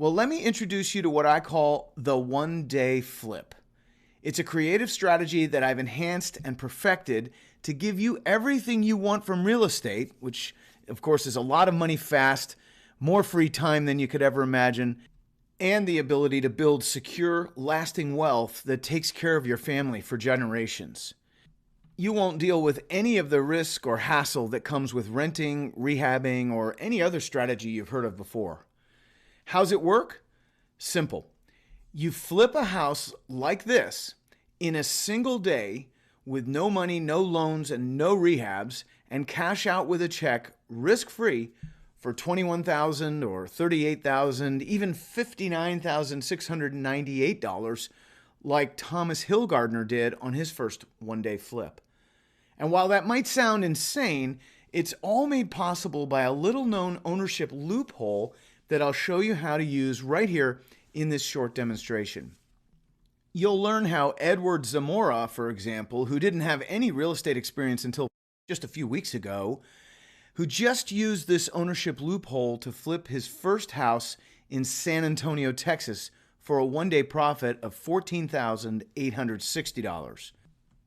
Well, let me introduce you to what I call the one-day flip. It's a creative strategy that I've enhanced and perfected to give you everything you want from real estate, which of course is a lot of money fast, more free time than you could ever imagine, and the ability to build secure, lasting wealth that takes care of your family for generations. You won't deal with any of the risk or hassle that comes with renting, rehabbing, or any other strategy you've heard of before. How's it work? Simple. You flip a house like this in a single day with no money, no loans, and no rehabs, and cash out with a check risk-free for $21,000 or $38,000, even $59,698, like Thomas Hillgardner did on his first one-day flip. And while that might sound insane, it's all made possible by a little-known ownership loophole that I'll show you how to use right here in this short demonstration. You'll learn how Edward Zamora, for example, who didn't have any real estate experience until just a few weeks ago, who just used this ownership loophole to flip his first house in San Antonio, Texas, for a one-day profit of $14,860.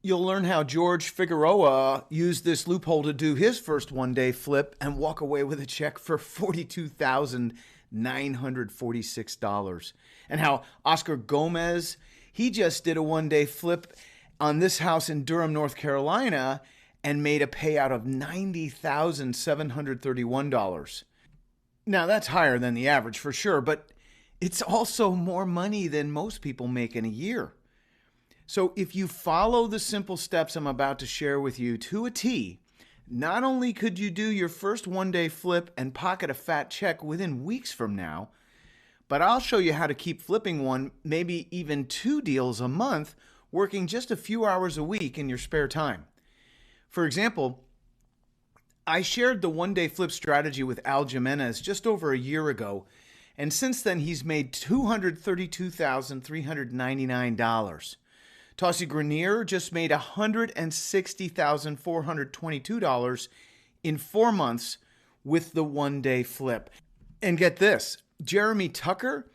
You'll learn how George Figueroa used this loophole to do his first one-day flip and walk away with a check for $42,946. And how Oscar Gomez, he just did a one-day flip on this house in Durham, North Carolina, and made a payout of $90,731. Now, that's higher than the average for sure, but it's also more money than most people make in a year. So if you follow the simple steps I'm about to share with you to a T, not only could you do your first one-day flip and pocket a fat check within weeks from now, but I'll show you how to keep flipping one, maybe even 2 deals a month, working just a few hours a week in your spare time. For example, I shared the one-day flip strategy with Al Jimenez just over a year ago, and since then he's made $232,399. Tossie Grenier just made $160,422 in 4 months with the one-day flip. And get this, Jeremy Tucker,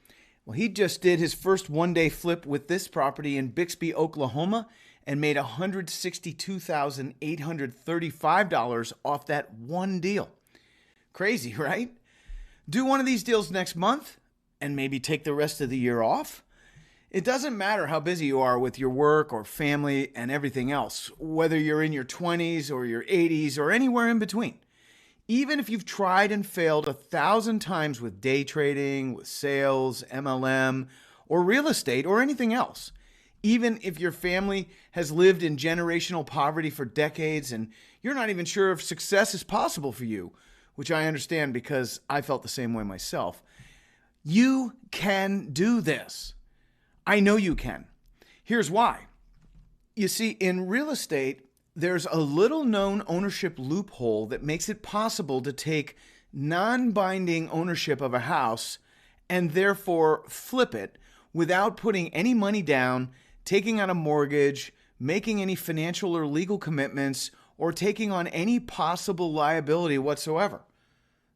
well, he just did his first one-day flip with this property in Bixby, Oklahoma, and made $162,835 off that one deal. Crazy, right? Do one of these deals next month and maybe take the rest of the year off. It doesn't matter how busy you are with your work or family and everything else, whether you're in your 20s or your 80s or anywhere in between. Even if you've tried and failed 1,000 times with day trading, with sales, MLM, or real estate, or anything else, even if your family has lived in generational poverty for decades and you're not even sure if success is possible for you, which I understand because I felt the same way myself, you can do this. I know you can. Here's why. You see, in real estate, there's a little-known ownership loophole that makes it possible to take non-binding ownership of a house and therefore flip it without putting any money down, taking out a mortgage, making any financial or legal commitments, or taking on any possible liability whatsoever.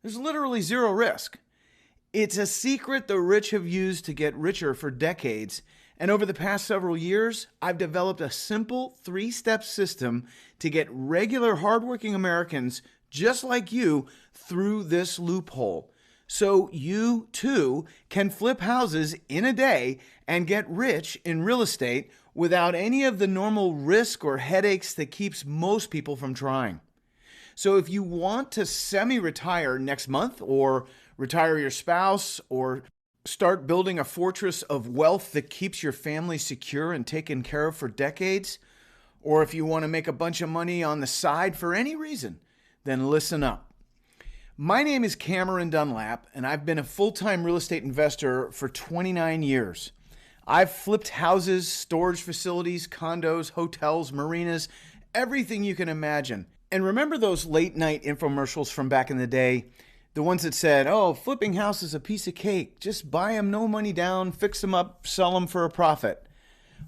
There's literally zero risk. It's a secret the rich have used to get richer for decades, and over the past several years, I've developed a simple 3-step system to get regular hardworking Americans just like you through this loophole. So you too can flip houses in a day and get rich in real estate without any of the normal risk or headaches that keeps most people from trying. So if you want to semi-retire next month, or retire your spouse, or start building a fortress of wealth that keeps your family secure and taken care of for decades, or if you want to make a bunch of money on the side for any reason, then listen up. My name is Cameron Dunlap, and I've been a full-time real estate investor for 29 years. I've flipped houses, storage facilities, condos, hotels, marinas, everything you can imagine. And remember those late-night infomercials from back in the day? The ones that said, oh, flipping house is a piece of cake. Just buy them, no money down, fix them up, sell them for a profit.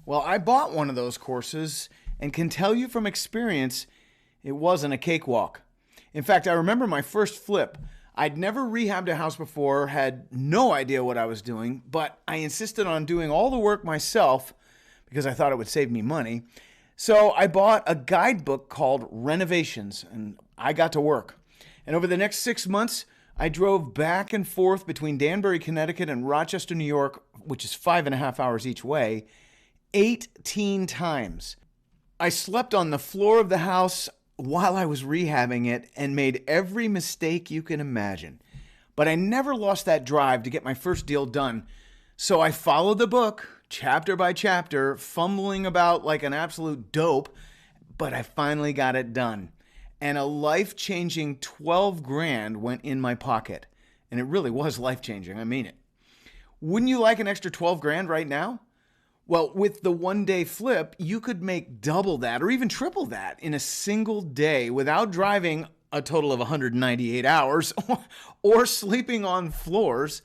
Well, I bought one of those courses and can tell you from experience, it wasn't a cakewalk. In fact, I remember my first flip. I'd never rehabbed a house before, had no idea what I was doing, but I insisted on doing all the work myself because I thought it would save me money. So I bought a guidebook called Renovations, and I got to work. And over the next 6 months, I drove back and forth between Danbury, Connecticut and Rochester, New York, which is 5.5 hours each way, 18 times. I slept on the floor of the house while I was rehabbing it and made every mistake you can imagine. But I never lost that drive to get my first deal done. So I followed the book, chapter by chapter, fumbling about like an absolute dope, but I finally got it done. And a life-changing 12 grand went in my pocket. And it really was life-changing, I mean it. Wouldn't you like an extra 12 grand right now? Well, with the one-day flip, you could make double that or even triple that in a single day without driving a total of 198 hours or sleeping on floors.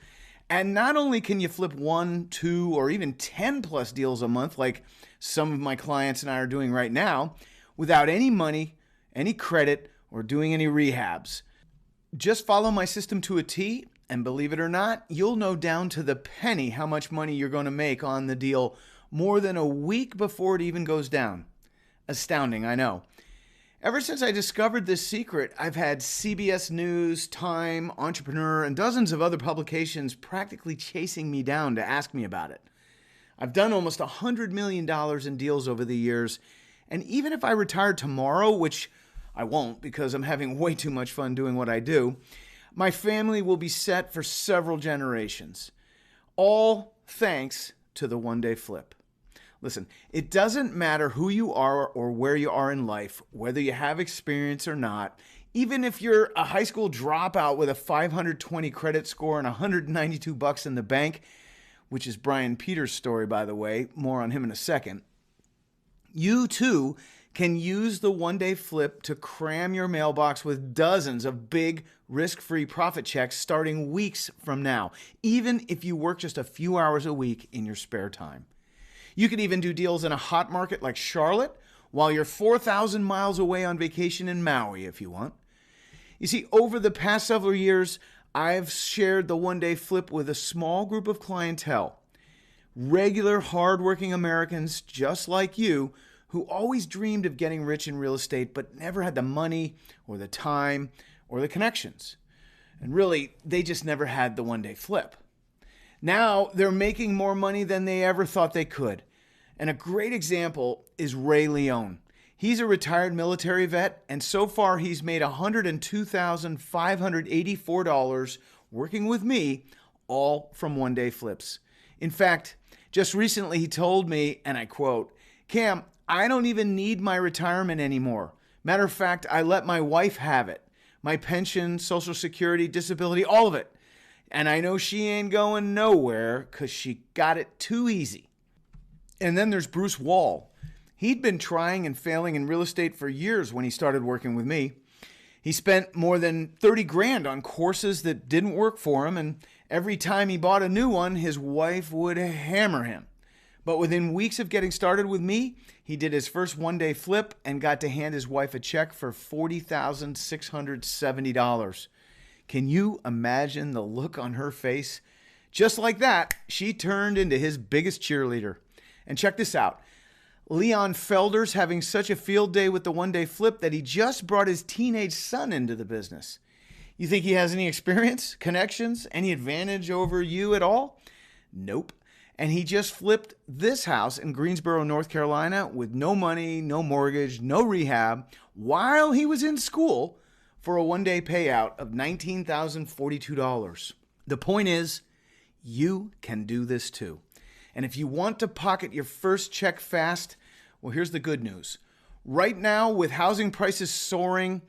And not only can you flip 1, 2, or even 10 plus deals a month like some of my clients and I are doing right now without any money, any credit, or doing any rehabs. Just follow my system to a T, and believe it or not, you'll know down to the penny how much money you're going to make on the deal more than a week before it even goes down. Astounding, I know. Ever since I discovered this secret, I've had CBS News, Time, Entrepreneur, and dozens of other publications practically chasing me down to ask me about it. I've done almost $100 million in deals over the years, and even if I retired tomorrow, which I won't because I'm having way too much fun doing what I do, my family will be set for several generations. All thanks to the one-day flip. Listen, it doesn't matter who you are or where you are in life, whether you have experience or not. Even if you're a high school dropout with a 520 credit score and $192 in the bank, which is Brian Peters' story, by the way, more on him in a second, you too can use the one-day flip to cram your mailbox with dozens of big, risk-free profit checks starting weeks from now, even if you work just a few hours a week in your spare time. You could even do deals in a hot market like Charlotte while you're 4,000 miles away on vacation in Maui if you want. You see, over the past several years, I've shared the one-day flip with a small group of clientele. Regular, hardworking Americans just like you who always dreamed of getting rich in real estate but never had the money or the time or the connections. And really, they just never had the one-day flip. Now they're making more money than they ever thought they could. And a great example is Ray Leone. He's a retired military vet, and so far he's made $102,584 working with me, all from one-day flips. In fact, just recently he told me, and I quote, "Cam, I don't even need my retirement anymore. Matter of fact, I let my wife have it. My pension, Social Security, disability, all of it. And I know she ain't going nowhere because she got it too easy." And then there's Bruce Wall. He'd been trying and failing in real estate for years when he started working with me. He spent more than 30 grand on courses that didn't work for him, and every time he bought a new one, his wife would hammer him. But within weeks of getting started with me, he did his first one-day flip and got to hand his wife a check for $40,670. Can you imagine the look on her face? Just like that, she turned into his biggest cheerleader. And check this out. Leon Felder's having such a field day with the one-day flip that he just brought his teenage son into the business. You think he has any experience, connections, any advantage over you at all? Nope. And he just flipped this house in Greensboro, North Carolina with no money, no mortgage, no rehab, while he was in school for a one-day payout of $19,042. The point is, you can do this too. And if you want to pocket your first check fast, well, here's the good news. Right now, with housing prices soaring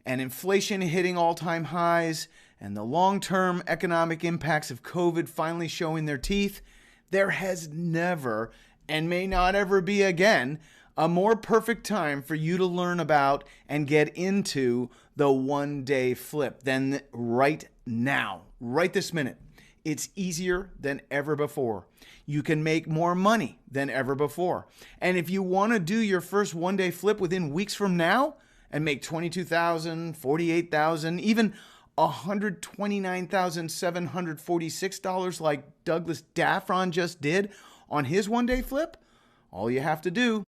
and inflation hitting all-time highs and the long-term economic impacts of COVID finally showing their teeth, there has never, and may not ever be again, a more perfect time for you to learn about and get into the one-day flip than right now, right this minute. It's easier than ever before. You can make more money than ever before. And if you want to do your first one-day flip within weeks from now and make $22,000, $48,000, even $129,746 like Douglas Daffron just did on his one-day flip? All you have to do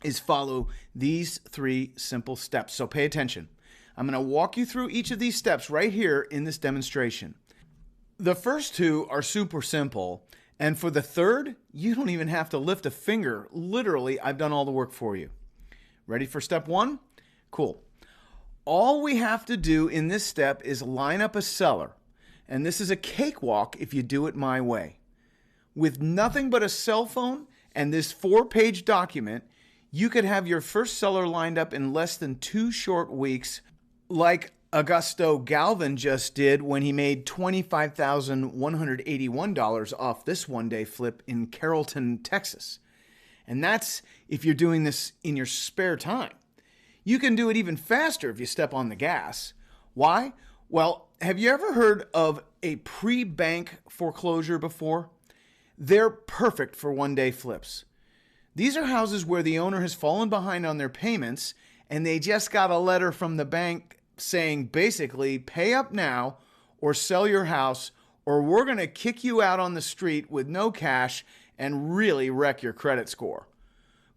is follow these 3 simple steps. So pay attention. I'm going to walk you through each of these steps right here in this demonstration. The first 2 are super simple, and for the third, you don't even have to lift a finger. Literally, I've done all the work for you. Ready for step 1? Cool. All we have to do in this step is line up a seller, and this is a cakewalk if you do it my way. With nothing but a cell phone and this 4-page document, you could have your first seller lined up in less than 2 short weeks, like Augusto Galvin just did when he made $25,181 off this one-day flip in Carrollton, Texas. And that's if you're doing this in your spare time. You can do it even faster if you step on the gas. Why? Well, have you ever heard of a pre-bank foreclosure before? They're perfect for one-day flips. These are houses where the owner has fallen behind on their payments and they just got a letter from the bank saying basically pay up now or sell your house or we're going to kick you out on the street with no cash and really wreck your credit score.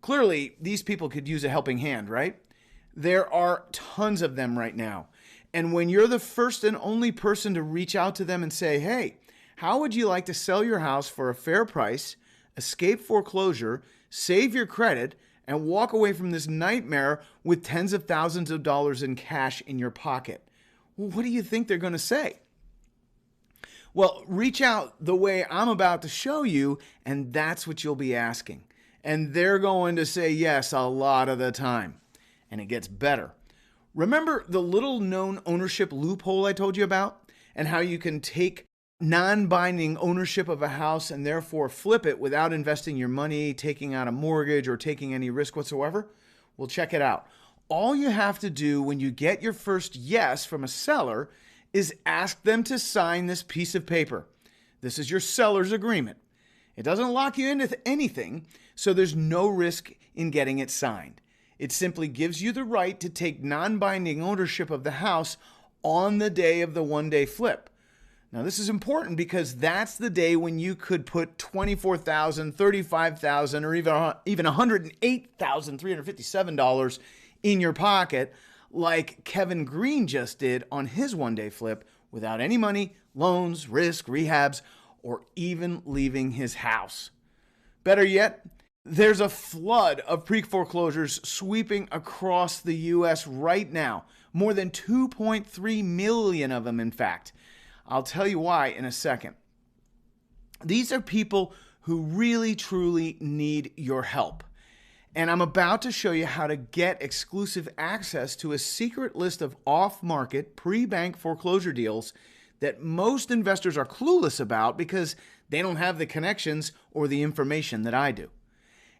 Clearly, these people could use a helping hand, right? There are tons of them right now. And when you're the first and only person to reach out to them and say, hey, how would you like to sell your house for a fair price, escape foreclosure, save your credit, and walk away from this nightmare with tens of thousands of dollars in cash in your pocket? Well, what do you think they're going to say? Well, reach out the way I'm about to show you, and that's what you'll be asking. And they're going to say yes a lot of the time. And it gets better. Remember the little-known ownership loophole I told you about? And how you can take non-binding ownership of a house and therefore flip it without investing your money, taking out a mortgage, or taking any risk whatsoever? Well, check it out. All you have to do when you get your first yes from a seller is ask them to sign this piece of paper. This is your seller's agreement. It doesn't lock you into anything, so there's no risk in getting it signed. It simply gives you the right to take non-binding ownership of the house on the day of the one-day flip. Now, this is important because that's the day when you could put $24,000, $35,000, or even $108,357 in your pocket, like Kevin Green just did on his one-day flip, without any money, loans, risk, rehabs, or even leaving his house. Better yet, there's a flood of pre-foreclosures sweeping across the U.S. right now. More than 2.3 million of them, in fact. I'll tell you why in a second. These are people who really, truly need your help. And I'm about to show you how to get exclusive access to a secret list of off-market, pre-bank foreclosure deals that most investors are clueless about because they don't have the connections or the information that I do.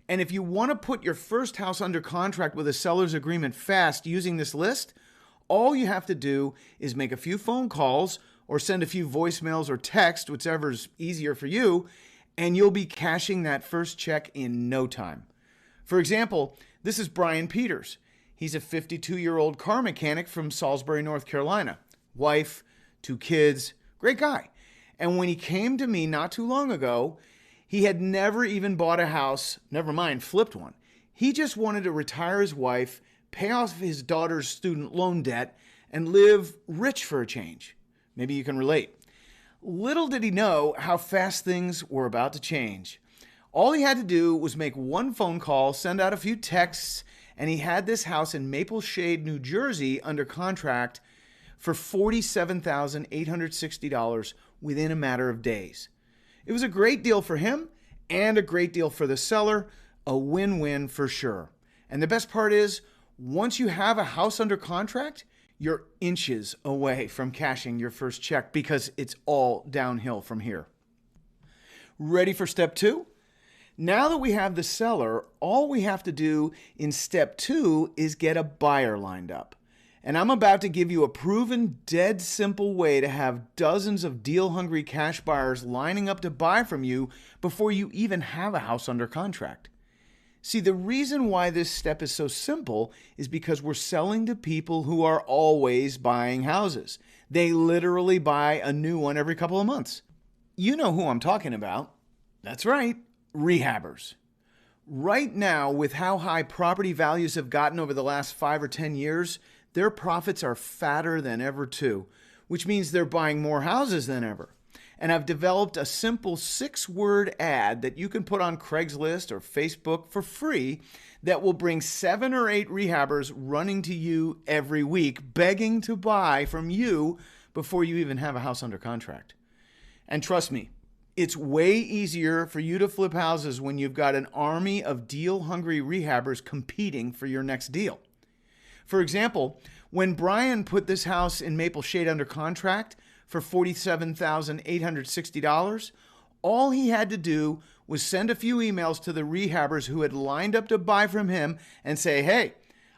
And if you want to put your first house under contract with a seller's agreement fast using this list, all you have to do is make a few phone calls or send a few voicemails or text, whichever's easier for you, and you'll be cashing that first check in no time. For example, this is Brian Peters. He's a 52-year-old car mechanic from Salisbury, North Carolina. Wife, 2 kids, great guy. And when he came to me not too long ago, he had never even bought a house, never mind flipped one. He just wanted to retire his wife, pay off his daughter's student loan debt, and live rich for a change. Maybe you can relate. Little did he know how fast things were about to change. All he had to do was make one phone call, send out a few texts, and he had this house in Maple Shade, New Jersey under contract for $47,860 within a matter of days. It was a great deal for him and a great deal for the seller, a win-win for sure. And the best part is, once you have a house under contract, you're inches away from cashing your first check because it's all downhill from here. Ready for step 2? Now that we have the seller, all we have to do in step 2 is get a buyer lined up. And I'm about to give you a proven, dead simple way to have dozens of deal-hungry cash buyers lining up to buy from you before you even have a house under contract. See, the reason why this step is so simple is because we're selling to people who are always buying houses. They literally buy a new one every couple of months. You know who I'm talking about. That's right, rehabbers. Right now, with how high property values have gotten over the last 5 or 10 years, their profits are fatter than ever too, which means they're buying more houses than ever. And I've developed a simple 6-word ad that you can put on Craigslist or Facebook for free that will bring 7 or 8 rehabbers running to you every week, begging to buy from you before you even have a house under contract. And trust me, it's way easier for you to flip houses when you've got an army of deal-hungry rehabbers competing for your next deal. For example, when Brian put this house in Maple Shade under contract for $47,860, all he had to do was send a few emails to the rehabbers who had lined up to buy from him and say, hey,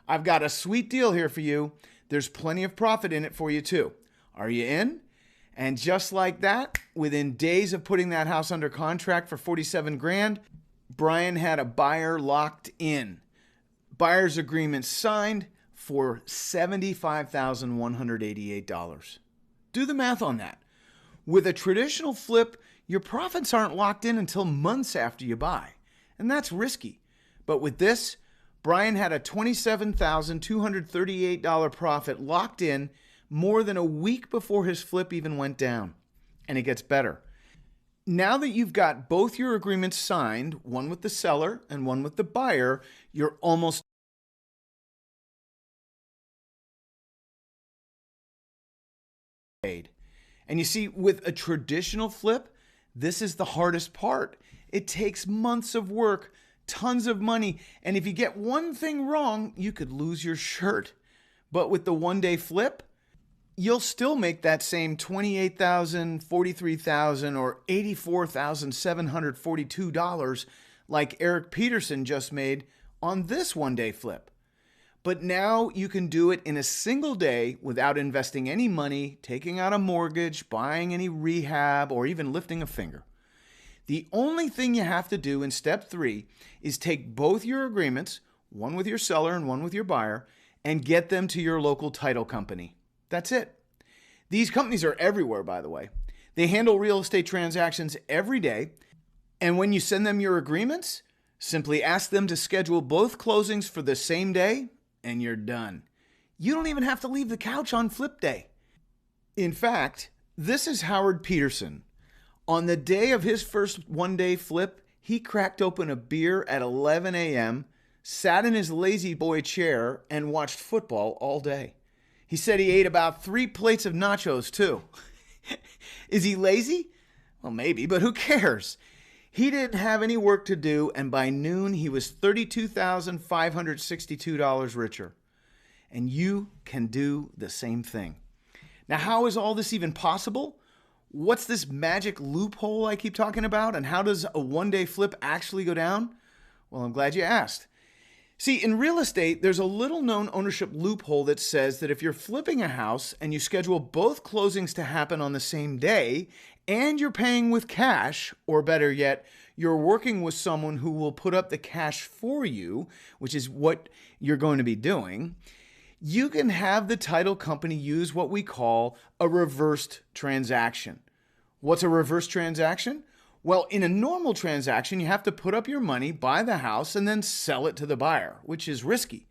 I've got a sweet deal here for you. There's plenty of profit in it for you too. Are you in? And just like that, within days of putting that house under contract for $47,000, Brian had a buyer locked in. Buyer's agreement signed for $75,188. Do the math on that. With a traditional flip, your profits aren't locked in until months after you buy, and that's risky. But with this, Brian had a $27,238 profit locked in more than a week before his flip even went down. And it gets better. Now that you've got both your agreements signed, one with the seller and one with the buyer, you're almost paid. And you see, with a traditional flip, this is the hardest part. It takes months of work, tons of money, and if you get one thing wrong, you could lose your shirt. But with the one-day flip, you'll still make that same $28,000, $43,000, or $84,742 like Eric Peterson just made on this one-day flip. But now you can do it in a single day without investing any money, taking out a mortgage, buying any rehab, or even lifting a finger. The only thing you have to do in step 3 is take both your agreements, one with your seller and one with your buyer, and get them to your local title company. That's it. These companies are everywhere, by the way. They handle real estate transactions every day. And when you send them your agreements, simply ask them to schedule both closings for the same day, and you're done. You don't even have to leave the couch on flip day. In fact, this is Howard Peterson. On the day of his first one-day flip, he cracked open a beer at 11 a.m., sat in his lazy boy chair, and watched football all day. He said he ate about 3 plates of nachos, too. Is he lazy? Well, maybe, but who cares? He didn't have any work to do, and by noon, he was $32,562 richer. And you can do the same thing. Now, how is all this even possible? What's this magic loophole I keep talking about? And how does a one-day flip actually go down? Well, I'm glad you asked. See, in real estate, there's a little-known ownership loophole that says that if you're flipping a house and you schedule both closings to happen on the same day, and you're paying with cash, or better yet, you're working with someone who will put up the cash for you, which is what you're going to be doing, you can have the title company use what we call a reversed transaction. What's a reverse transaction? Well, in a normal transaction, you have to put up your money, buy the house, and then sell it to the buyer, which is risky.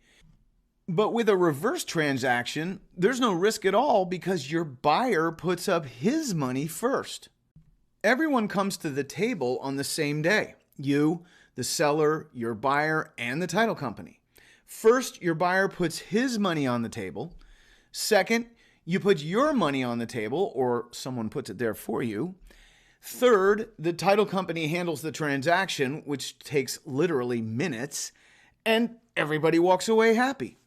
But with a reverse transaction, there's no risk at all because your buyer puts up his money first. Everyone comes to the table on the same day. You, the seller, your buyer, and the title company. First, your buyer puts his money on the table. Second, you put your money on the table, or someone puts it there for you. Third, the title company handles the transaction, which takes literally minutes, and everybody walks away happy.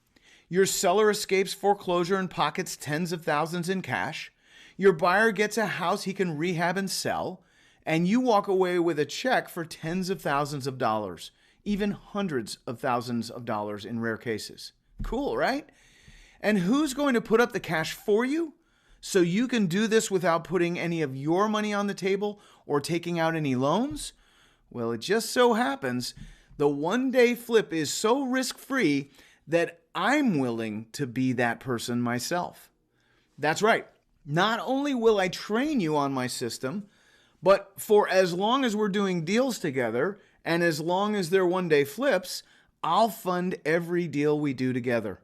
Your seller escapes foreclosure and pockets tens of thousands in cash. Your buyer gets a house he can rehab and sell, and you walk away with a check for tens of thousands of dollars, even hundreds of thousands of dollars in rare cases. Cool, right? And who's going to put up the cash for you? So you can do this without putting any of your money on the table or taking out any loans? Well, it just so happens The one-day flip is so risk-free that I'm willing to be that person myself. That's right. Not only will I train you on my system, but for as long as we're doing deals together and as long as they're one-day flips, I'll fund every deal we do together.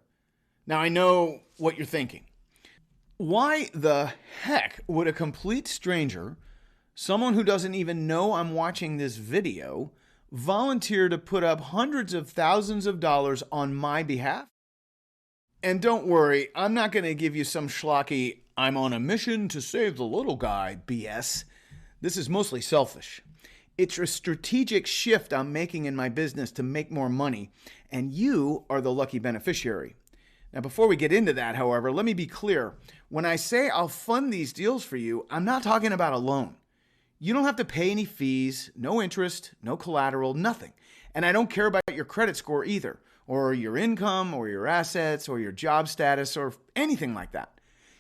Now, I know what you're thinking. Why the heck would a complete stranger, someone who doesn't even know I'm watching this video, volunteer to put up hundreds of thousands of dollars on my behalf? And don't worry, I'm not going to give you some schlocky, I'm on a mission to save the little guy BS. This is mostly selfish. It's a strategic shift I'm making in my business to make more money, and you are the lucky beneficiary. Now, before we get into that, however, let me be clear. When I say I'll fund these deals for you, I'm not talking about a loan. You don't have to pay any fees, no interest, no collateral, nothing. And I don't care about your credit score either, or your income, or your assets, or your job status, or anything like that.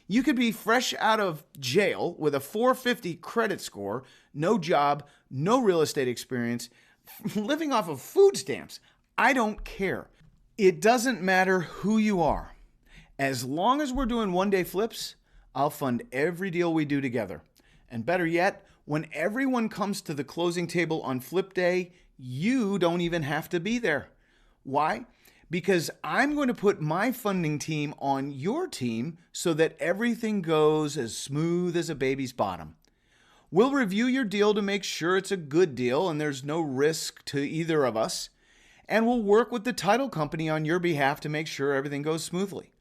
You could be fresh out of jail with a 450 credit score, no job, no real estate experience, living off of food stamps. I don't care. It doesn't matter who you are. As long as we're doing one-day flips, I'll fund every deal we do together. And better yet, when everyone comes to the closing table on flip day, you don't even have to be there. Why? Because I'm going to put my funding team on your team so that everything goes as smooth as a baby's bottom. We'll review your deal to make sure it's a good deal and there's no risk to either of us. And we'll work with the title company on your behalf to make sure everything goes smoothly.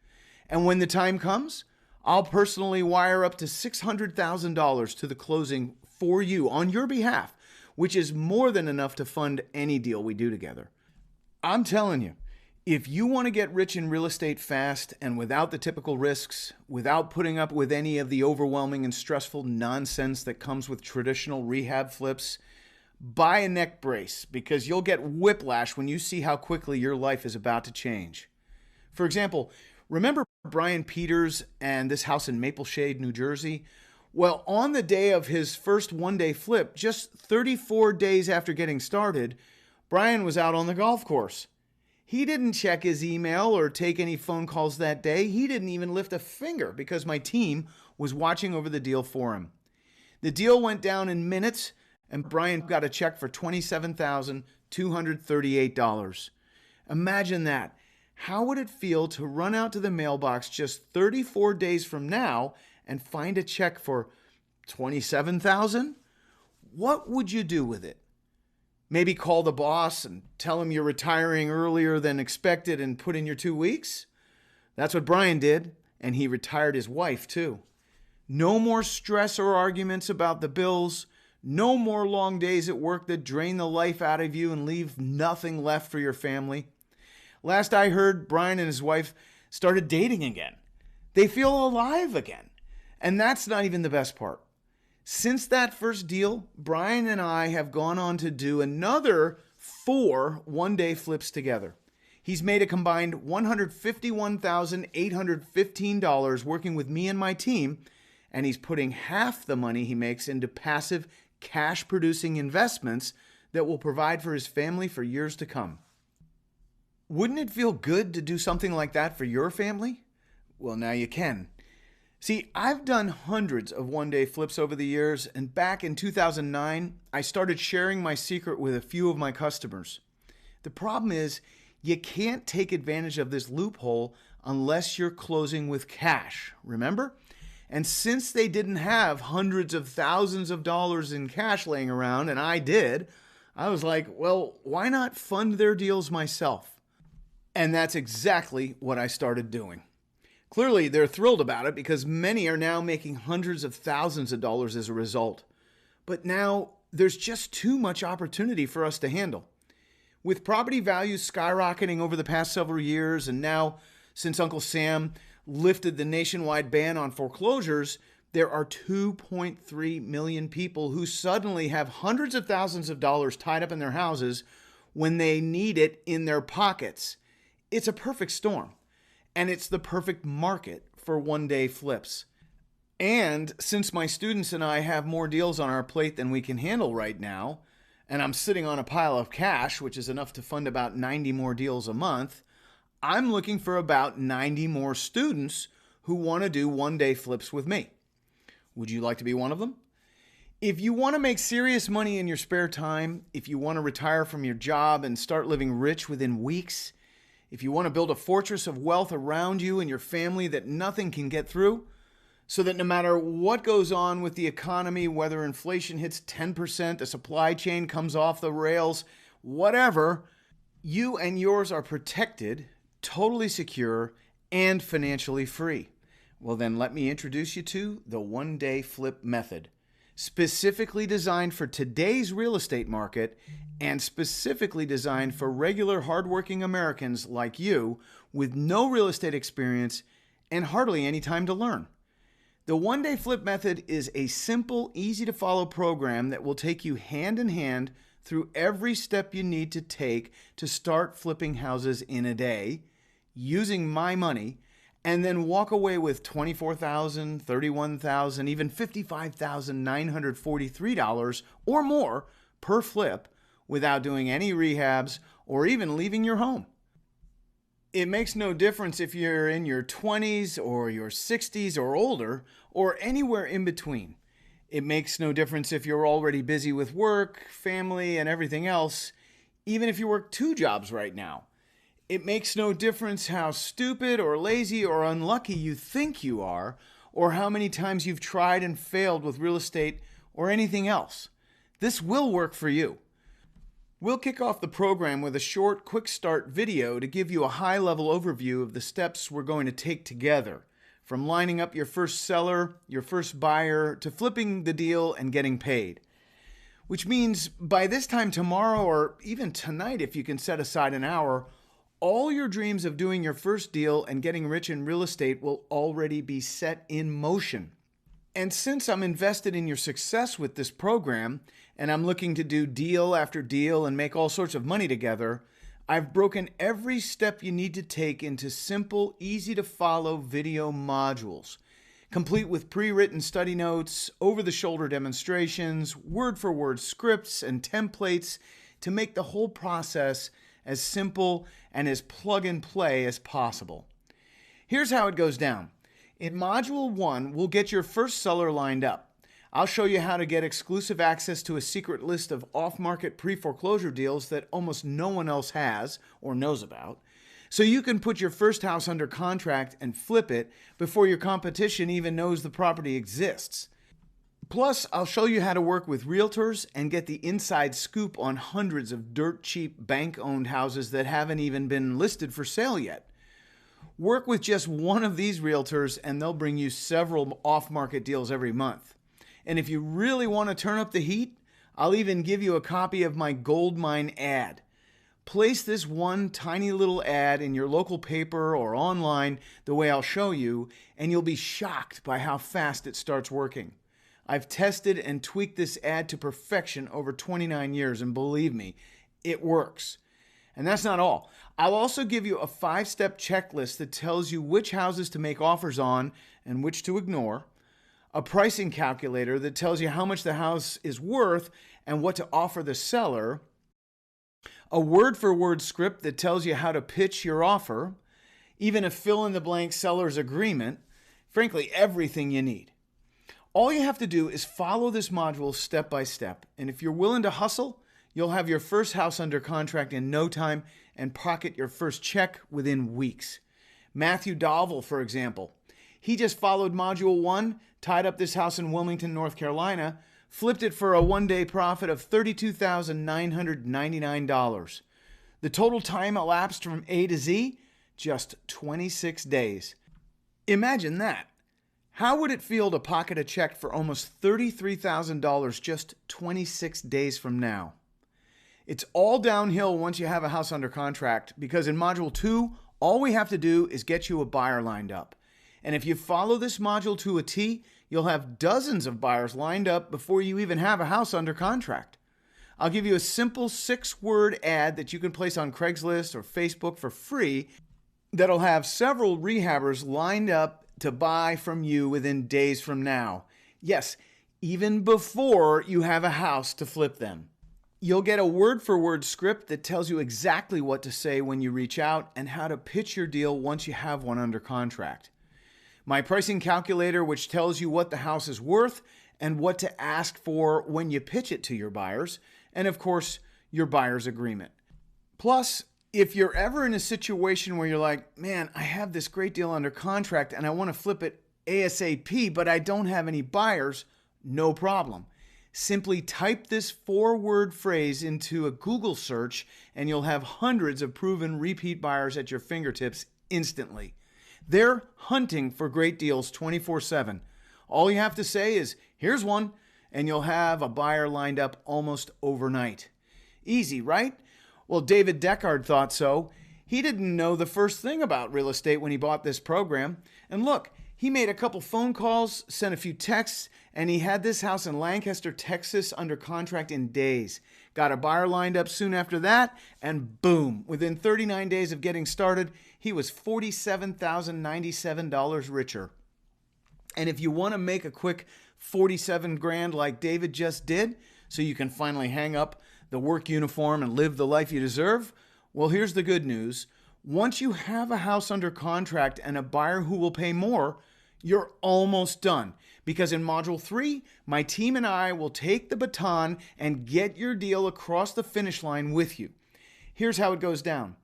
And when the time comes, I'll personally wire up to $600,000 to the closing for you on your behalf, which is more than enough to fund any deal we do together. I'm telling you, if you want to get rich in real estate fast and without the typical risks, without putting up with any of the overwhelming and stressful nonsense that comes with traditional rehab flips, buy a neck brace because you'll get whiplash when you see how quickly your life is about to change. For example, remember Brian Peters and this house in Maple Shade, New Jersey? Well, on the day of his first one-day flip, just 34 days after getting started, Brian was out on the golf course. He didn't check his email or take any phone calls that day. He didn't even lift a finger because my team was watching over the deal for him. The deal went down in minutes, and Brian got a check for $27,238. Imagine that. How would it feel to run out to the mailbox just 34 days from now and find a check for $27,000? What would you do with it? Maybe call the boss and tell him you're retiring earlier than expected and put in your 2 weeks? That's what Brian did, and he retired his wife too. No more stress or arguments about the bills. No more long days at work that drain the life out of you and leave nothing left for your family. Last I heard, Brian and his wife started dating again. They feel alive again. And that's not even the best part. Since that first deal, Brian and I have gone on to do another 4 one-day flips together. He's made a combined $151,815 working with me and my team, and he's putting half the money he makes into passive, cash-producing investments that will provide for his family for years to come. Wouldn't it feel good to do something like that for your family? Well, now you can. See, I've done hundreds of one-day flips over the years, and back in 2009, I started sharing my secret with a few of my customers. The problem is, you can't take advantage of this loophole unless you're closing with cash, remember? And since they didn't have hundreds of thousands of dollars in cash laying around, and I did, I was like, well, why not fund their deals myself? And that's exactly what I started doing. Clearly, they're thrilled about it because many are now making hundreds of thousands of dollars as a result. But now there's just too much opportunity for us to handle. With property values skyrocketing over the past several years, and now since Uncle Sam lifted the nationwide ban on foreclosures, there are 2.3 million people who suddenly have hundreds of thousands of dollars tied up in their houses when they need it in their pockets. It's a perfect storm, and it's the perfect market for one-day flips. And since my students and I have more deals on our plate than we can handle right now, and I'm sitting on a pile of cash, which is enough to fund about 90 more deals a month, I'm looking for about 90 more students who want to do one-day flips with me. Would you like to be one of them? If you want to make serious money in your spare time, if you want to retire from your job and start living rich within weeks, if you want to build a fortress of wealth around you and your family that nothing can get through, so that no matter what goes on with the economy, whether inflation hits 10%, the supply chain comes off the rails, whatever, you and yours are protected, totally secure, and financially free. Well, then let me introduce you to the one-day flip method, specifically designed for today's real estate market and specifically designed for regular hardworking Americans like you with no real estate experience and hardly any time to learn. The one-day flip method is a simple, easy-to-follow program that will take you hand in hand through every step you need to take to start flipping houses in a day, using my money, and then walk away with $24,000, $31,000, even $55,943 or more per flip without doing any rehabs or even leaving your home. It makes no difference if you're in your 20s or your 60s or older or anywhere in between. It makes no difference if you're already busy with work, family, and everything else, even if you work 2 jobs right now. It makes no difference how stupid or lazy or unlucky you think you are, or how many times you've tried and failed with real estate or anything else. This will work for you. We'll kick off the program with a short, quick start video to give you a high-level overview of the steps we're going to take together, from lining up your first seller, your first buyer, to flipping the deal and getting paid. Which means by this time tomorrow, or even tonight if you can set aside an hour, all your dreams of doing your first deal and getting rich in real estate will already be set in motion. And since I'm invested in your success with this program, and I'm looking to do deal after deal and make all sorts of money together, I've broken every step you need to take into simple, easy-to-follow video modules, complete with pre-written study notes, over-the-shoulder demonstrations, word-for-word scripts, and templates to make the whole process as simple and as plug-and-play as possible. Here's how it goes down. In Module 1, we'll get your first seller lined up. I'll show you how to get exclusive access to a secret list of off-market pre-foreclosure deals that almost no one else has or knows about, so you can put your first house under contract and flip it before your competition even knows the property exists. Plus, I'll show you how to work with realtors and get the inside scoop on hundreds of dirt-cheap bank-owned houses that haven't even been listed for sale yet. Work with just one of these realtors and they'll bring you several off-market deals every month. And if you really want to turn up the heat, I'll even give you a copy of my goldmine ad. Place this one tiny little ad in your local paper or online the way I'll show you, and you'll be shocked by how fast it starts working. I've tested and tweaked this ad to perfection over 29 years, and believe me, it works. And that's not all. I'll also give you a 5-step checklist that tells you which houses to make offers on and which to ignore, a pricing calculator that tells you how much the house is worth and what to offer the seller, a word-for-word script that tells you how to pitch your offer, even a fill-in-the-blank seller's agreement, frankly, everything you need. All you have to do is follow this module step by step, and if you're willing to hustle, you'll have your first house under contract in no time and pocket your first check within weeks. Matthew Dalvel, for example, he just followed Module 1, tied up this house in Wilmington, North Carolina, flipped it for a one-day profit of $32,999. The total time elapsed from A to Z, just 26 days. Imagine that. How would it feel to pocket a check for almost $33,000 just 26 days from now? It's all downhill once you have a house under contract, because in Module 2, all we have to do is get you a buyer lined up. And if you follow this module to a T, you'll have dozens of buyers lined up before you even have a house under contract. I'll give you a simple 6-word ad that you can place on Craigslist or Facebook for free that'll have several rehabbers lined up to buy from you within days from now. Yes, even before you have a house to flip them. You'll get a word-for-word script that tells you exactly what to say when you reach out and how to pitch your deal once you have one under contract. My pricing calculator, which tells you what the house is worth and what to ask for when you pitch it to your buyers, and of course, your buyer's agreement. Plus, if you're ever in a situation where you're like, man, I have this great deal under contract and I want to flip it ASAP, but I don't have any buyers, no problem. Simply type this 4-word phrase into a Google search and you'll have hundreds of proven repeat buyers at your fingertips instantly. They're hunting for great deals 24/7. All you have to say is, here's one, and you'll have a buyer lined up almost overnight. Easy, right? Well, David Deckard thought so. He didn't know the first thing about real estate when he bought this program. And look, he made a couple phone calls, sent a few texts, and he had this house in Lancaster, Texas under contract in days. Got a buyer lined up soon after that, and boom, within 39 days of getting started, he was $47,097 richer. And if you want to make a quick 47 grand like David just did, so you can finally hang up the work uniform and live the life you deserve, well, here's the good news. Once you have a house under contract and a buyer who will pay more, you're almost done. Because in Module 3, my team and I will take the baton and get your deal across the finish line with you. Here's how it goes down.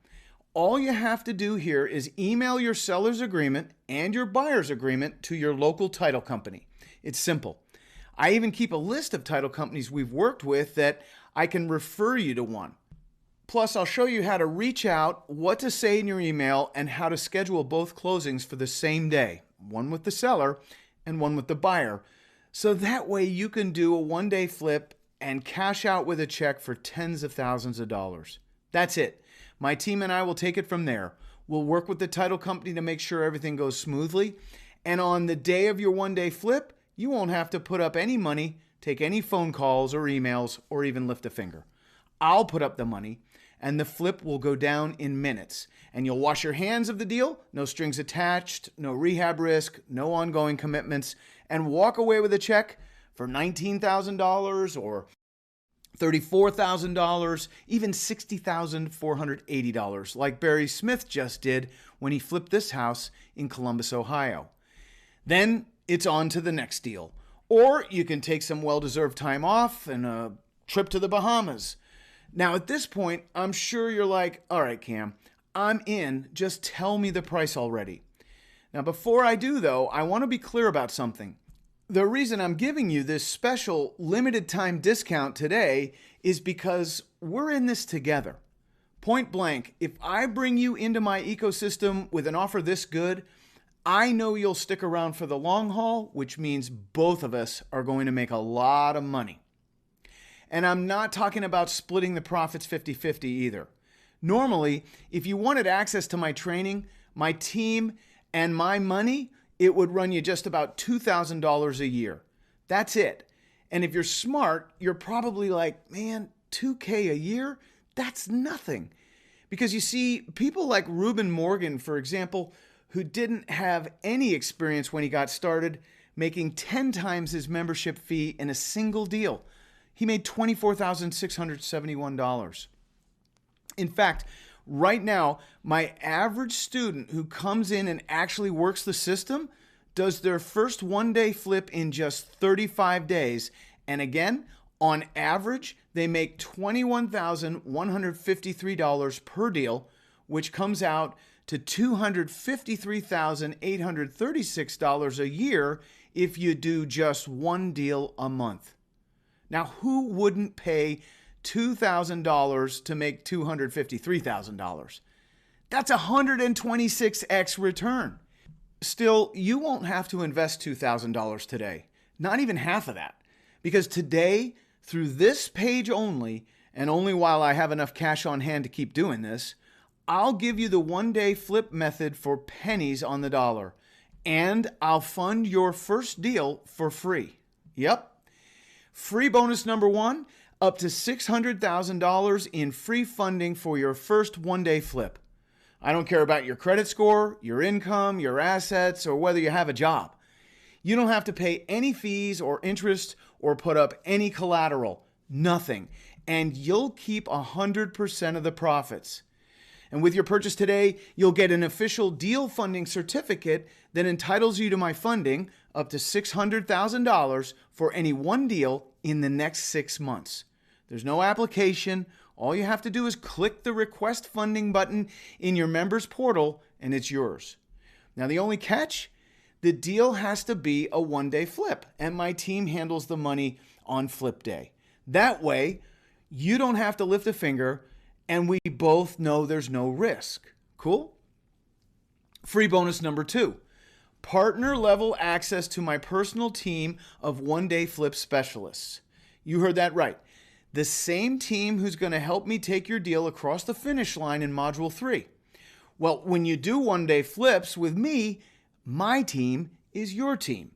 All you have to do here is email your seller's agreement and your buyer's agreement to your local title company. It's simple. I even keep a list of title companies we've worked with that I can refer you to one. Plus, I'll show you how to reach out, what to say in your email, and how to schedule both closings for the same day, one with the seller and one with the buyer. So that way you can do a one-day flip and cash out with a check for tens of thousands of dollars. That's it. My team and I will take it from there. We'll work with the title company to make sure everything goes smoothly. And on the day of your one-day flip, you won't have to put up any money, take any phone calls or emails, or even lift a finger. I'll put up the money, and the flip will go down in minutes. And you'll wash your hands of the deal, no strings attached, no rehab risk, no ongoing commitments, and walk away with a check for $19,000 or $34,000, even $60,480, like Barry Smith just did when he flipped this house in Columbus, Ohio. Then it's on to the next deal. Or you can take some well-deserved time off and a trip to the Bahamas. Now, at this point, I'm sure you're like, all right, Cam, I'm in. Just tell me the price already. Now, before I do, though, I want to be clear about something. The reason I'm giving you this special limited time discount today is because we're in this together. Point blank, if I bring you into my ecosystem with an offer this good, I know you'll stick around for the long haul, which means both of us are going to make a lot of money. And I'm not talking about splitting the profits 50-50 either. Normally, if you wanted access to my training, my team, and my money, it would run you just about $2,000 a year. That's it. And if you're smart, you're probably like, man, $2,000 a year? That's nothing. Because you see, people like Reuben Morgan, for example, who didn't have any experience when he got started, making 10 times his membership fee in a single deal. He made $24,671. In fact, right now, my average student who comes in and actually works the system does their first one-day flip in just 35 days. And again, on average, they make $21,153 per deal, which comes out to $253,836 a year if you do just one deal a month. Now, who wouldn't pay $2,000 to make $253,000? That's a 126x return. Still, you won't have to invest $2,000 today, not even half of that, because today, through this page only, and only while I have enough cash on hand to keep doing this, I'll give you the one-day flip method for pennies on the dollar, and I'll fund your first deal for free. Yep. Free bonus number one, up to $600,000 in free funding for your first one-day flip. I don't care about your credit score, your income, your assets, or whether you have a job. You don't have to pay any fees or interest or put up any collateral. Nothing. and you'll keep 100% of the profits. And with your purchase today, you'll get an official deal funding certificate that entitles you to my funding up to $600,000 for any one deal in the next 6 months. There's no application. All you have to do is click the request funding button in your members portal and it's yours. Now, the only catch, the deal has to be a one-day flip, and my team handles the money on flip day. That way, you don't have to lift a finger, and we both know there's no risk. Cool? Free bonus number 2, partner level access to my personal team of one-day flip specialists. You heard that right. The same team who's going to help me take your deal across the finish line in Module 3. Well, when you do one-day flips with me, my team is your team.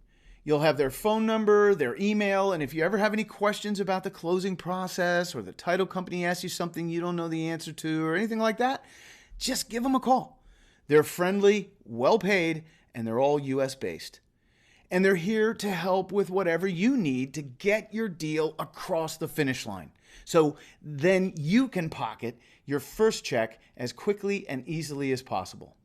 You'll have their phone number, their email, and if you ever have any questions about the closing process or the title company asks you something you don't know the answer to or anything like that, just give them a call. They're friendly, well-paid, and they're all US-based. And they're here to help with whatever you need to get your deal across the finish line. So then you can pocket your first check as quickly and easily as possible.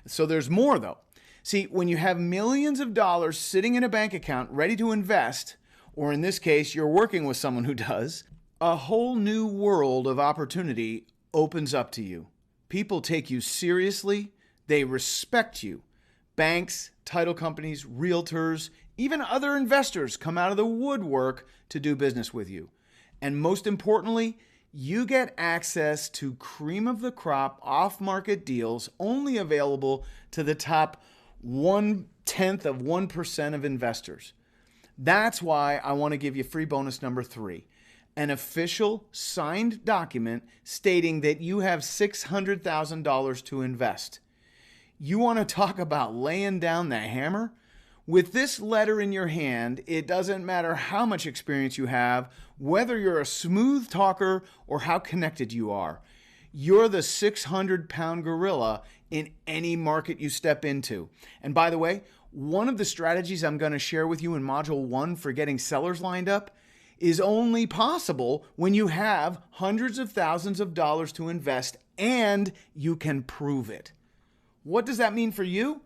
So there's more though. See, when you have millions of dollars sitting in a bank account ready to invest, or in this case, you're working with someone who does, a whole new world of opportunity opens up to you. People take you seriously. They respect you. Banks, title companies, realtors, even other investors come out of the woodwork to do business with you. And most importantly, you get access to cream of the crop off-market deals only available to the top 0.1% of investors. That's why I want to give you free bonus number 3, an official signed document stating that you have $600,000 to invest. You want to talk about laying down the hammer? With this letter in your hand, it doesn't matter how much experience you have, whether you're a smooth talker or how connected you are. You're the 600-pound gorilla in any market you step into. And by the way, one of the strategies I'm going to share with you in Module 1 for getting sellers lined up is only possible when you have hundreds of thousands of dollars to invest and you can prove it. What does that mean for you?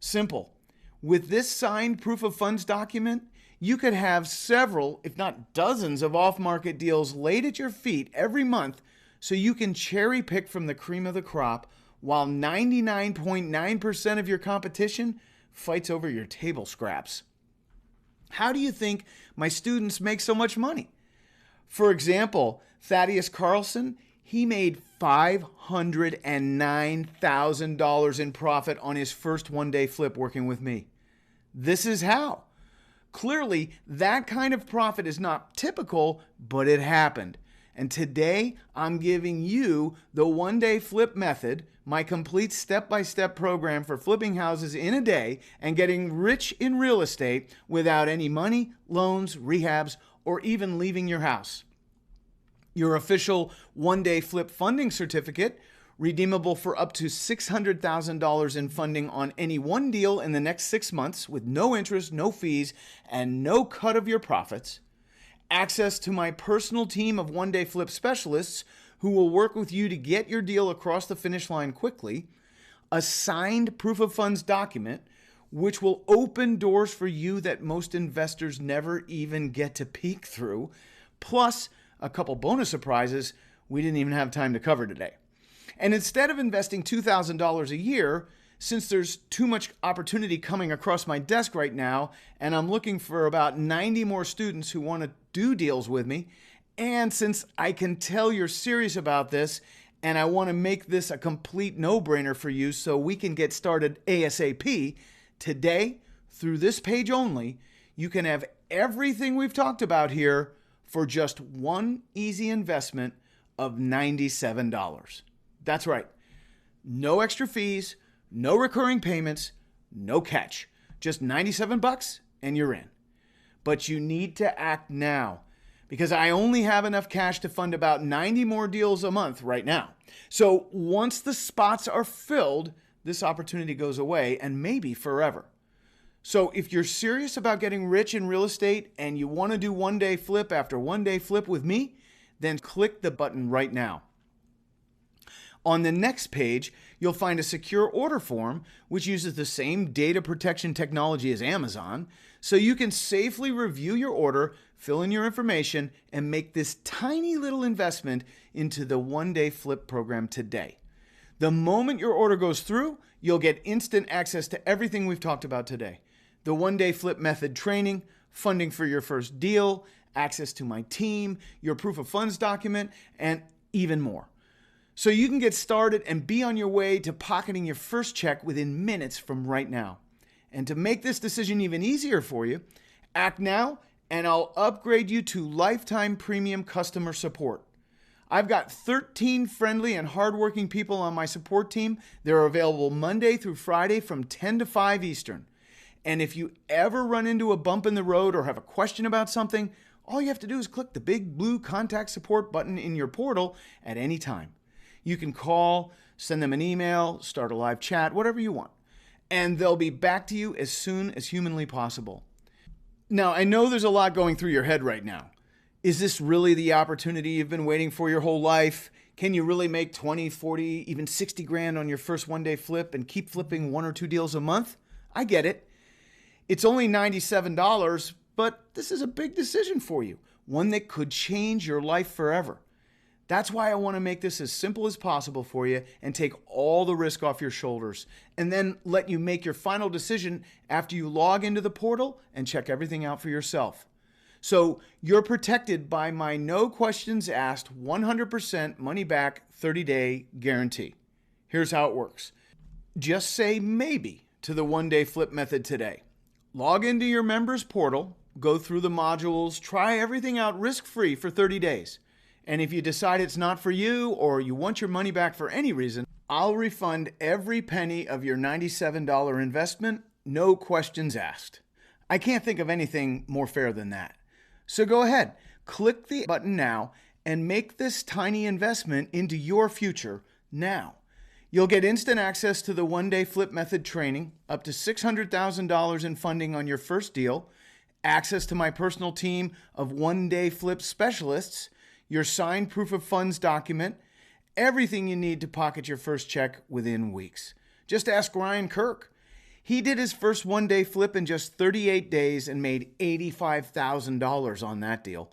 Simple. With this signed proof of funds document, you could have several, if not dozens, of off-market deals laid at your feet every month so you can cherry pick from the cream of the crop while 99.9% of your competition fights over your table scraps. How do you think my students make so much money? For example, Thaddeus Carlson, he made $509,000 in profit on his first one-day flip working with me. This is how. Clearly, that kind of profit is not typical, but it happened. And today, I'm giving you the one-day flip method, my complete step-by-step program for flipping houses in a day and getting rich in real estate without any money, loans, rehabs, or even leaving your house. Your official one-day flip funding certificate, redeemable for up to $600,000 in funding on any one deal in the next 6 months with no interest, no fees, and no cut of your profits. Access to my personal team of one-day flip specialists who will work with you to get your deal across the finish line quickly. A signed proof of funds document, which will open doors for you that most investors never even get to peek through, plus a couple bonus surprises we didn't even have time to cover today. And instead of investing $2,000 a year, since there's too much opportunity coming across my desk right now, and I'm looking for about 90 more students who want to do deals with me, and since I can tell you're serious about this, and I want to make this a complete no-brainer for you so we can get started ASAP, today, through this page only, you can have everything we've talked about here for just one easy investment of $97. That's right. No extra fees, no recurring payments, no catch. Just $97 and you're in. But you need to act now because I only have enough cash to fund about 90 more deals a month right now. So once the spots are filled, this opportunity goes away and maybe forever. So if you're serious about getting rich in real estate and you want to do one-day flip after one-day flip with me, then click the button right now. On the next page, you'll find a secure order form, which uses the same data protection technology as Amazon, so you can safely review your order, fill in your information, and make this tiny little investment into the one-day flip program today. The moment your order goes through, you'll get instant access to everything we've talked about today. The one-day flip method training, funding for your first deal, access to my team, your proof of funds document, and even more. So you can get started and be on your way to pocketing your first check within minutes from right now. And to make this decision even easier for you, act now and I'll upgrade you to lifetime premium customer support. I've got 13 friendly and hardworking people on my support team. They're available Monday through Friday from 10 to 5 Eastern. And if you ever run into a bump in the road or have a question about something, all you have to do is click the big blue contact support button in your portal at any time. You can call, send them an email, start a live chat, whatever you want. And they'll be back to you as soon as humanly possible. Now, I know there's a lot going through your head right now. Is this really the opportunity you've been waiting for your whole life? Can you really make 20, 40, even 60 grand on your first one-day flip and keep flipping 1 or 2 deals a month? I get it. It's only $97, but this is a big decision for you, one that could change your life forever. That's why I want to make this as simple as possible for you and take all the risk off your shoulders, and then let you make your final decision after you log into the portal and check everything out for yourself. So you're protected by my no questions asked 100% money back 30-day guarantee. Here's how it works. Just say maybe to the one-day flip method today. Log into your members portal, go through the modules, try everything out risk-free for 30 days. And if you decide it's not for you or you want your money back for any reason, I'll refund every penny of your $97 investment, no questions asked. I can't think of anything more fair than that. So go ahead, click the button now and make this tiny investment into your future now. You'll get instant access to the one-day flip method training, up to $600,000 in funding on your first deal, access to my personal team of one-day flip specialists, your signed proof of funds document, everything you need to pocket your first check within weeks. Just ask Ryan Kirk. He did his first one-day flip in just 38 days and made $85,000 on that deal.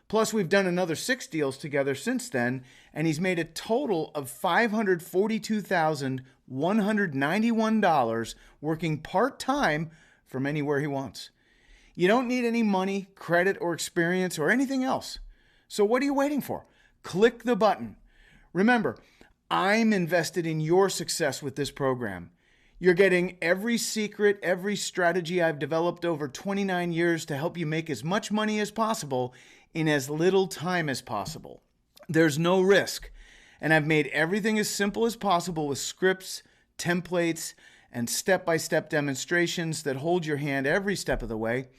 Plus, we've done another 6 deals together since then, and he's made a total of $542,191 working part-time from anywhere he wants. You don't need any money, credit, or experience, or anything else. So what are you waiting for? Click the button. Remember, I'm invested in your success with this program. You're getting every secret, every strategy I've developed over 29 years to help you make as much money as possible in as little time as possible. There's no risk, and I've made everything as simple as possible with scripts, templates, and step-by-step demonstrations that hold your hand every step of the way.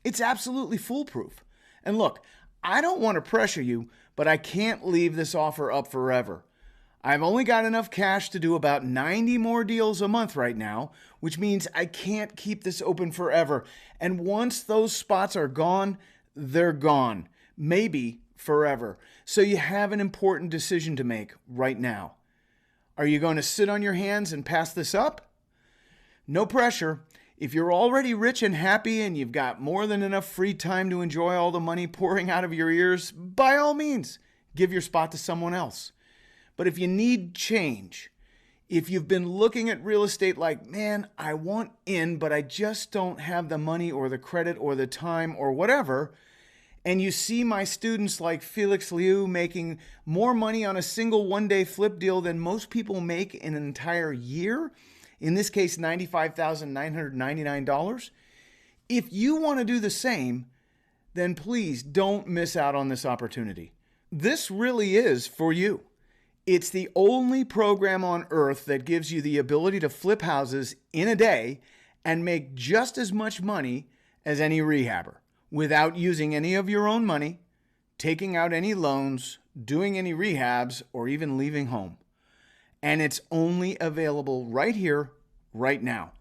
It's absolutely foolproof. And look, I don't want to pressure you, but I can't leave this offer up forever. I've only got enough cash to do about 90 more deals a month right now, which means I can't keep this open forever. And once those spots are gone, they're gone. Maybe forever. So you have an important decision to make right now. Are you going to sit on your hands and pass this up? No pressure. If you're already rich and happy and you've got more than enough free time to enjoy all the money pouring out of your ears, by all means, give your spot to someone else. But if you need change, if you've been looking at real estate like, man, I want in, but I just don't have the money or the credit or the time or whatever, and you see my students like Felix Liu making more money on a single one-day flip deal than most people make in an entire year, in this case, $95,999. If you want to do the same, then please don't miss out on this opportunity. This really is for you. It's the only program on earth that gives you the ability to flip houses in a day and make just as much money as any rehabber without using any of your own money, taking out any loans, doing any rehabs, or even leaving home. And it's only available right here, right now.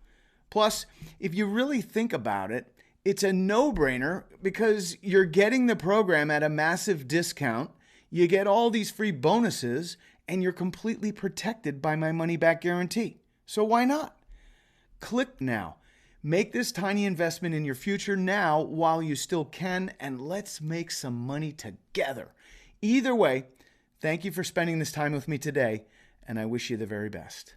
Plus, if you really think about it, it's a no-brainer because you're getting the program at a massive discount. You get all these free bonuses, and you're completely protected by my money-back guarantee. So why not? Click now. Make this tiny investment in your future now while you still can, and let's make some money together. Either way, thank you for spending this time with me today, and I wish you the very best.